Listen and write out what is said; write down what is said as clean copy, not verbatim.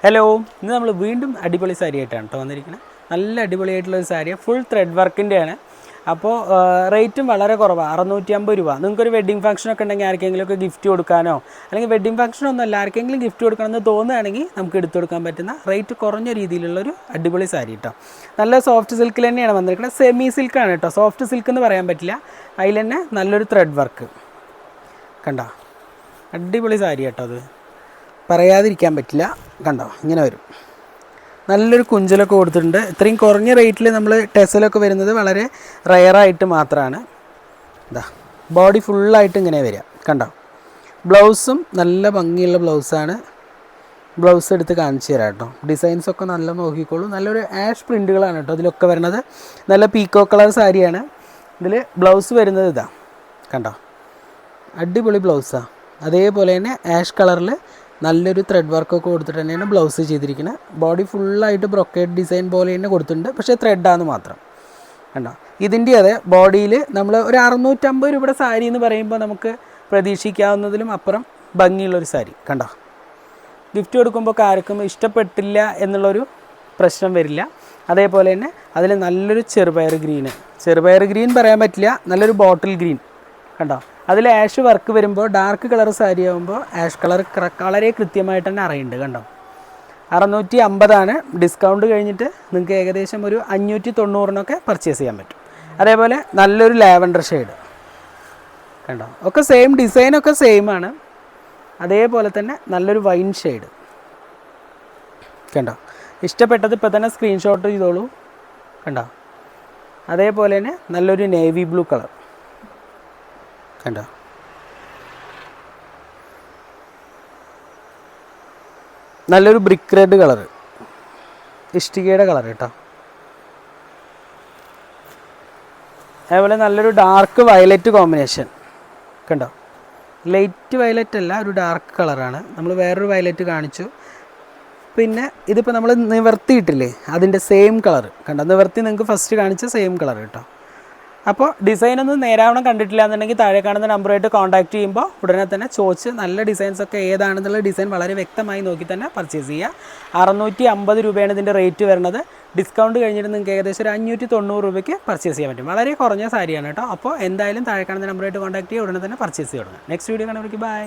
Hello, ഇന്ന് നമ്മൾ വീണ്ടും അടിപൊളി സാരി ആയിട്ടാണ് കേട്ടോ വന്നിരിക്കുന്നത്. നല്ല അടിപൊളിയായിട്ടുള്ളൊരു സാരിയാണ്, ഫുൾ ത്രെഡ് വർക്കിൻ്റെയാണ്. അപ്പോൾ റേറ്റും വളരെ കുറവാണ്, 650 രൂപ. നിങ്ങൾക്കൊരു വെഡ്ഡിങ് ഫംഗ്ഷനൊക്കെ ഉണ്ടെങ്കിൽ ആർക്കെങ്കിലുമൊക്കെ ഗിഫ്റ്റ് കൊടുക്കാനോ അല്ലെങ്കിൽ വെഡ്ഡിങ് ഫംഗ്ഷനൊന്നുമല്ല ആർക്കെങ്കിലും ഗിഫ്റ്റ് കൊടുക്കണമെന്ന് തോന്നുകയാണെങ്കിൽ നമുക്ക് എടുത്തു കൊടുക്കാൻ പറ്റുന്ന റേറ്റ് കുറഞ്ഞ രീതിയിലുള്ളൊരു അടിപൊളി സാരി കേട്ടോ. നല്ല സോഫ്റ്റ് സിൽക്കിൽ തന്നെയാണ് വന്നിരിക്കുന്നത്. സെമി സിൽക്കാണ് കേട്ടോ, സോഫ്റ്റ് സിൽക്ക് എന്ന് പറയാൻ പറ്റില്ല. അതിൽ തന്നെ നല്ലൊരു ത്രെഡ് വർക്ക് കണ്ടോ, അടിപൊളി സാരി കേട്ടോ. അത് പറയാതിരിക്കാൻ പറ്റില്ല. കണ്ടോ, ഇങ്ങനെ വരും. നല്ലൊരു കുഞ്ചലൊക്കെ കൊടുത്തിട്ടുണ്ട്. ഇത്രയും കുറഞ്ഞ റേറ്റിൽ നമ്മൾ ടെസലൊക്കെ വരുന്നത് വളരെ റയറായിട്ട് മാത്രമാണ്. ഇതാ ബോഡി ഫുള്ളായിട്ട് ഇങ്ങനെ വരിക കണ്ടോ. ബ്ലൗസും നല്ല ഭംഗിയുള്ള ബ്ലൗസാണ്. ബ്ലൗസ് എടുത്ത് കാണിച്ചു തരാം കേട്ടോ. ഡിസൈൻസൊക്കെ നല്ല നോക്കിക്കോളൂ. നല്ലൊരു ആഷ് പ്രിൻറ്റുകളാണ് കേട്ടോ ഇതിലൊക്കെ വരുന്നത്. നല്ല പീക്കോ കളർ സാരിയാണ്. ഇതിൽ ബ്ലൗസ് വരുന്നത് ഇതാ കണ്ടോ, അടിപൊളി ബ്ലൗസാണ്. അതേപോലെ തന്നെ ആഷ് കളറിൽ നല്ലൊരു ത്രെഡ് വർക്കൊക്കെ കൊടുത്തിട്ട് തന്നെയാണ് ബ്ലൗസ് ചെയ്തിരിക്കുന്നത്. ബോഡി ഫുള്ളായിട്ട് ബ്രൊക്കേഡ് ഡിസൈൻ പോലെ തന്നെ കൊടുത്തിട്ടുണ്ട്, പക്ഷേ ത്രെഡാന്ന് മാത്രം കണ്ടോ. ഇതിൻ്റെ അതെ ബോഡിയിൽ നമ്മൾ ഒരു 650 രൂപയുടെ സാരി എന്ന് പറയുമ്പോൾ നമുക്ക് പ്രതീക്ഷിക്കാവുന്നതിലും അപ്പുറം ഭംഗിയുള്ളൊരു സാരി കണ്ടോ. ഗിഫ്റ്റ് കൊടുക്കുമ്പോൾ ആർക്കും ഇഷ്ടപ്പെട്ടില്ല എന്നുള്ളൊരു പ്രശ്നം വരില്ല. അതേപോലെ തന്നെ അതിൽ നല്ലൊരു ചെറുപയർ ഗ്രീൻ പറയാൻ പറ്റില്ല, നല്ലൊരു ബോട്ടിൽ ഗ്രീൻ കണ്ടോ. അതിൽ ആഷ് വർക്ക് വരുമ്പോൾ ഡാർക്ക് കളർ സാരി ആകുമ്പോൾ ആഷ് കളർ വളരെ കൃത്യമായിട്ട് തന്നെ അറിയുന്നുണ്ട് കണ്ടോ. 650 ഡിസ്കൗണ്ട് കഴിഞ്ഞിട്ട് നിങ്ങൾക്ക് ഏകദേശം ഒരു 590 പർച്ചേസ് ചെയ്യാൻ പറ്റും. അതേപോലെ നല്ലൊരു ലാവൻഡർ ഷെയ്ഡ് കണ്ടോ, ഒക്കെ സെയിം ഡിസൈനൊക്കെ സെയിമാണ്. അതേപോലെ തന്നെ നല്ലൊരു വൈൻ ഷെയ്ഡ് കണ്ടോ. ഇഷ്ടപ്പെട്ടത് ഇപ്പോൾ തന്നെ സ്ക്രീൻഷോട്ട് ചെയ്തോളൂ കണ്ടോ. അതേപോലെ തന്നെ നല്ലൊരു നേവി ബ്ലൂ കളർ കണ്ടോ. നല്ലൊരു ബ്രിക്ക് റെഡ് കളർ, ഇഷ്ടികയുടെ കളർ കേട്ടോ. അതേപോലെ നല്ലൊരു ഡാർക്ക് വയലറ്റ് കോമ്പിനേഷൻ കണ്ടോ. ലൈറ്റ് വയലറ്റ് അല്ല, ഒരു ഡാർക്ക് കളറാണ്. നമ്മൾ വേറൊരു വയലറ്റ് കാണിച്ചു. പിന്നെ ഇതിപ്പോൾ നമ്മൾ നിവർത്തിയിട്ടില്ലേ, അതിൻ്റെ സെയിം കളർ കണ്ടോ. നിവർത്തി നിങ്ങൾക്ക് ഫസ്റ്റ് കാണിച്ച സെയിം കളർ കേട്ടോ. അപ്പോൾ ഡിസൈനൊന്നും നേരാവണ്ണം കണ്ടിട്ടില്ല എന്നുണ്ടെങ്കിൽ താഴെ കാണുന്ന നമ്പറുമായിട്ട് കോൺടാക്റ്റ് ചെയ്യുമ്പോൾ ഉടനെ തന്നെ ചോദിച്ച് നല്ല ഡിസൈൻസൊക്കെ ഏതാണെന്നുള്ള ഡിസൈൻ വളരെ വ്യക്തമായി നോക്കി തന്നെ പർച്ചേസ് ചെയ്യുക. 650 രൂപയാണ് ഇതിൻ്റെ റേറ്റ് വരുന്നത്. ഡിസ്കൗണ്ട് കഴിഞ്ഞിട്ട് നിങ്ങൾക്ക് ഏകദേശം ഒരു 590 രൂപയ്ക്ക് പർച്ചേസ് ചെയ്യാൻ പറ്റും. വളരെ കുറഞ്ഞ സാരിയാണ് കേട്ടോ. അപ്പോൾ എന്തായാലും താഴെ കാണുന്ന നമ്പറുമായിട്ട് കോൺടാക്റ്റ് ചെയ്യുക, ഉടനെ തന്നെ പർച്ചേസ് ചെയ്ത് തുടങ്ങുക. നെക്സ്റ്റ് വീഡിയോ കാണുമ്പോൾ ബൈ.